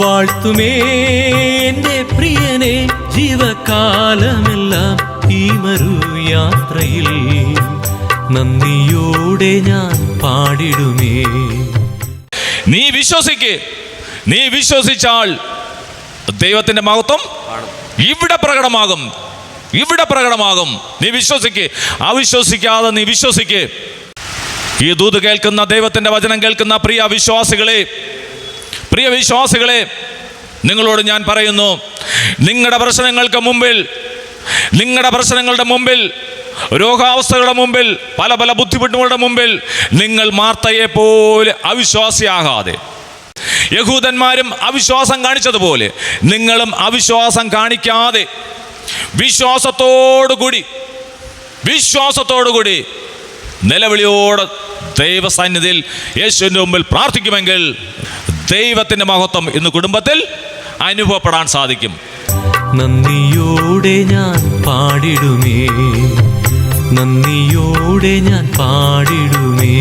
വാഴ്ത്തുമേ എൻ്റെ പ്രിയനെ ജീവകാലമെല്ലാം ഈ മരുയാത്രയിൽ നന്ദിയോടെ ഞാൻ പാടിടുമേ. നീ വിശ്വസിച്ചാൽ ദൈവത്തിന്റെ മഹത്വം ഇവിടെ പ്രകടമാകും. നീ വിശ്വസിക്ക്. അവിശ്വസിക്കാതെ നീ വിശ്വസിക്ക്. ഈ ദൂത് കേൾക്കുന്ന, ദൈവത്തിന്റെ വചനം കേൾക്കുന്ന പ്രിയ വിശ്വാസികളെ, നിങ്ങളോട് ഞാൻ പറയുന്നു, നിങ്ങളുടെ പ്രശ്നങ്ങളുടെ മുമ്പിൽ, രോഗാവസ്ഥകളുടെ മുമ്പിൽ, പല ബുദ്ധിമുട്ടുകളുടെ മുമ്പിൽ നിങ്ങൾ മാർത്തയെ പോലെ അവിശ്വാസിയാകാതെ, യഹൂദന്മാരും അവിശ്വാസം കാണിച്ചതുപോലെ നിങ്ങളും അവിശ്വാസം കാണിക്കാതെ വിശ്വാസത്തോടുകൂടി നിലവിളിയോടെ ദൈവസന്നിധിയിൽ യേശുവിൻ്റെ മുമ്പിൽ പ്രാർത്ഥിക്കുമെങ്കിൽ ദൈവത്തിൻ്റെ മഹത്വം ഇന്ന് കുടുംബത്തിൽ അനുഭവപ്പെടാൻ സാധിക്കും. നന്ദിയോടെ ഞാൻ പാടിടുമേ.